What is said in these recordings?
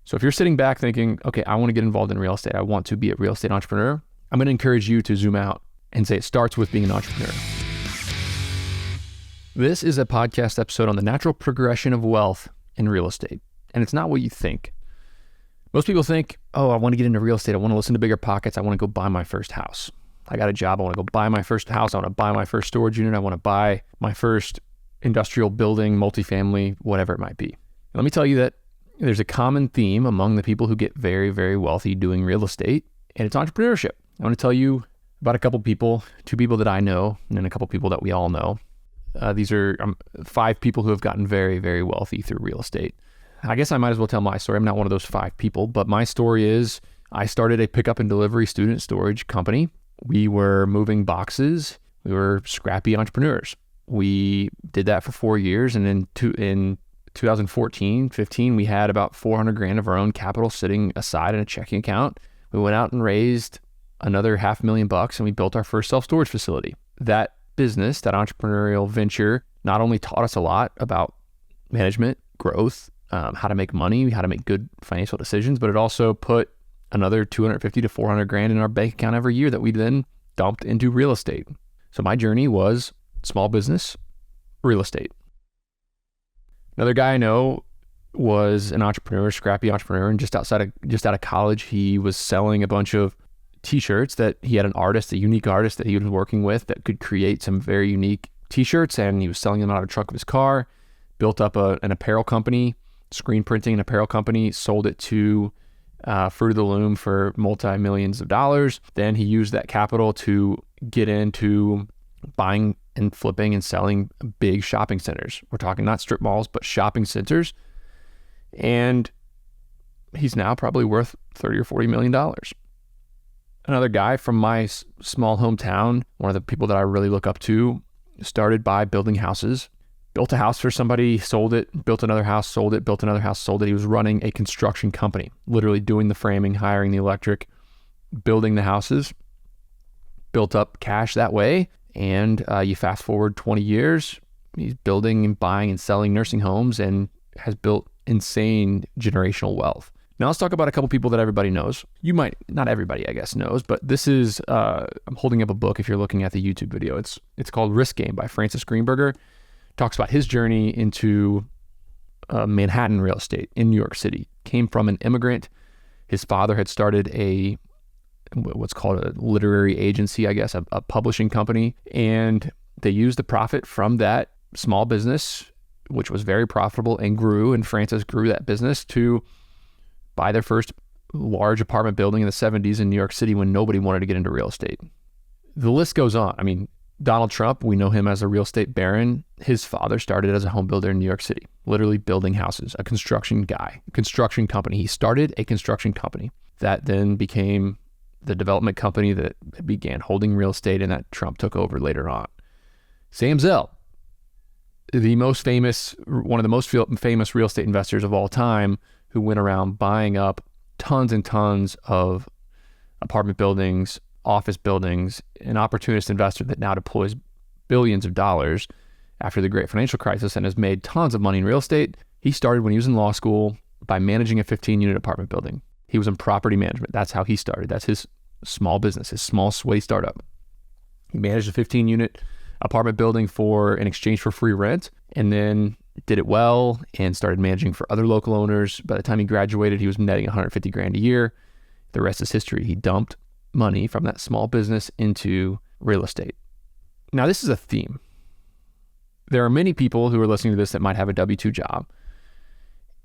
So if you're sitting back thinking, okay, I want to get involved in real estate, I want to be a real estate entrepreneur, I'm going to encourage you to zoom out and say it starts with being an entrepreneur. This is a podcast episode on the natural progression of wealth in real estate. And it's not what you think. Most people think, oh, I want to get into real estate. I want to listen to Bigger Pockets. I want to go buy my first house. I got a job. I want to go buy my first house. I want to buy my first storage unit. I want to buy my first industrial building, multifamily, whatever it might be. And let me tell you that there's a common theme among the people who get very, very wealthy doing real estate, and it's entrepreneurship. I want to tell you about a couple people, 2 people that I know, and then a couple people that we all know. These are 5 people who have gotten very, very wealthy through real estate. I guess I might as well tell my story. I'm not one of those 5 people, but my story is I started a pickup and delivery student storage company. We were moving boxes. We were scrappy entrepreneurs. We did that for 4 years. And in 2014, 15, we had about 400 grand of our own capital sitting aside in a checking account. We went out and raised another $500,000 and we built our first self-storage facility. That business, that entrepreneurial venture, not only taught us a lot about management, growth, how to make money, how to make good financial decisions, but it also put another 250 to 400 grand in our bank account every year that we then dumped into real estate. So my journey was small business, real estate. Another guy I know was an entrepreneur, scrappy entrepreneur, and just out of college, he was selling a bunch of t-shirts that he had a unique artist that he was working with that could create some very unique t-shirts, and he was selling them out of the trunk of his car, built up an apparel company, screen printing and apparel company, sold it to Fruit of the Loom for multi-millions of dollars. Then he used that capital to get into buying and flipping and selling big shopping centers. We're talking not strip malls, but shopping centers. And he's now probably worth $30 or $40 million. Another guy from my small hometown, one of the people that I really look up to, started by building houses. Built a house for somebody, sold it, built another house, sold it, built another house, sold it. He was running a construction company, literally doing the framing, hiring the electric, building the houses, built up cash that way. And you fast forward 20 years, he's building and buying and selling nursing homes and has built insane generational wealth. Now let's talk about a couple people that everybody knows. You might, not everybody I guess knows, but this is, I'm holding up a book if you're looking at the YouTube video. It's called Risk Game by Francis Greenberger. Talks about his journey into Manhattan real estate in New York City. Came from an immigrant. His father had started what's called a literary agency, I guess, a publishing company. And they used the profit from that small business, which was very profitable and grew. And Francis grew that business to buy their first large apartment building in the 70s in New York City when nobody wanted to get into real estate. The list goes on. I mean, Donald Trump, we know him as a real estate baron. His father started as a home builder in New York City, literally building houses, a construction guy, construction company. He started a construction company that then became the development company that began holding real estate and that Trump took over later on. Sam Zell, one of the most famous real estate investors of all time, who went around buying up tons and tons of apartment buildings, office buildings, an opportunist investor that now deploys billions of dollars after the great financial crisis and has made tons of money in real estate. He started when he was in law school by managing a 15-unit apartment building. He was in property management. That's how he started. That's his small business, his small sweaty startup. He managed a 15-unit apartment building in exchange for free rent, and then did it well and started managing for other local owners. By the time he graduated, he was netting 150 grand a year. The rest is history. He dumped money from that small business into real estate. Now, this is a theme. There are many people who are listening to this that might have a W-2 job.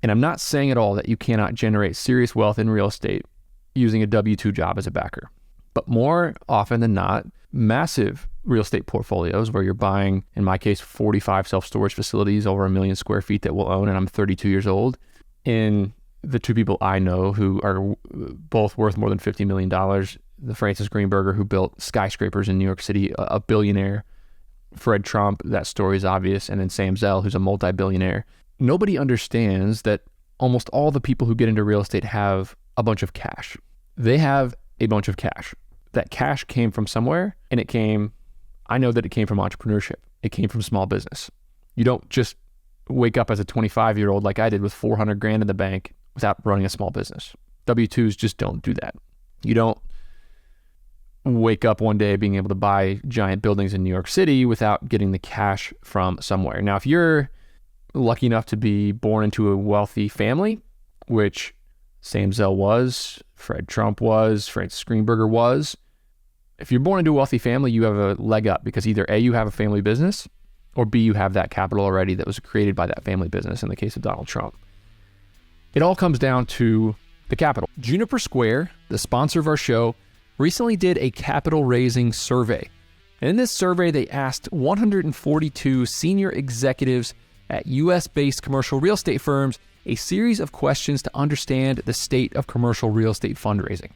And I'm not saying at all that you cannot generate serious wealth in real estate using a W-2 job as a backer. But more often than not, massive real estate portfolios where you're buying, in my case, 45 self-storage facilities over 1 million square feet that we'll own, and I'm 32 years old. In the 2 people I know who are both worth more than $50 million, the Francis Greenberger, who built skyscrapers in New York City, a billionaire, Fred Trump, that story is obvious, and then Sam Zell, who's a multi-billionaire. Nobody understands that almost all the people who get into real estate have a bunch of cash. They have a bunch of cash. That cash came from somewhere, and I know that it came from entrepreneurship. It came from small business. You don't just wake up as a 25-year-old like I did with 400 grand in the bank without running a small business. W-2s just don't do that. You don't wake up one day being able to buy giant buildings in New York City without getting the cash from somewhere. Now, if you're lucky enough to be born into a wealthy family, which Sam Zell was, Fred Trump was, Francis Greenberger was, if you're born into a wealthy family, you have a leg up because either A, you have a family business, or B, you have that capital already that was created by that family business in the case of Donald Trump. It all comes down to the capital. Juniper Square, the sponsor of our show, recently did a capital raising survey. And in this survey, they asked 142 senior executives at US-based commercial real estate firms a series of questions to understand the state of commercial real estate fundraising.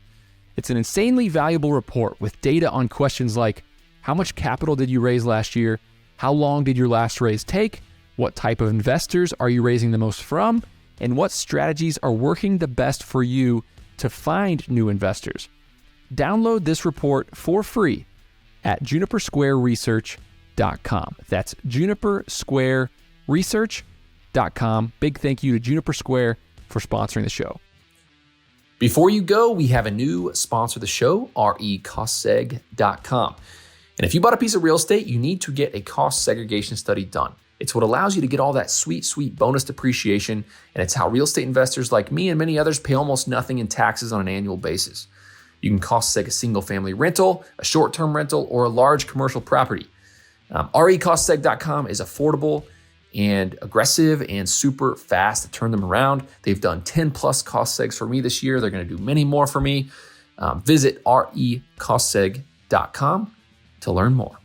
It's an insanely valuable report with data on questions like, how much capital did you raise last year? How long did your last raise take? What type of investors are you raising the most from? And what strategies are working the best for you to find new investors? Download this report for free at junipersquareresearch.com. That's junipersquareresearch.com. Big thank you to Juniper Square for sponsoring the show. Before you go, we have a new sponsor of the show, recostseg.com. And if you bought a piece of real estate, you need to get a cost segregation study done. It's what allows you to get all that sweet, sweet bonus depreciation, and it's how real estate investors like me and many others pay almost nothing in taxes on an annual basis. You can cost seg a single-family rental, a short-term rental, or a large commercial property. recostseg.com is affordable and aggressive and super fast to turn them around. They've done 10 plus cost segs for me this year. They're going to do many more for me. Visit recostseg.com to learn more.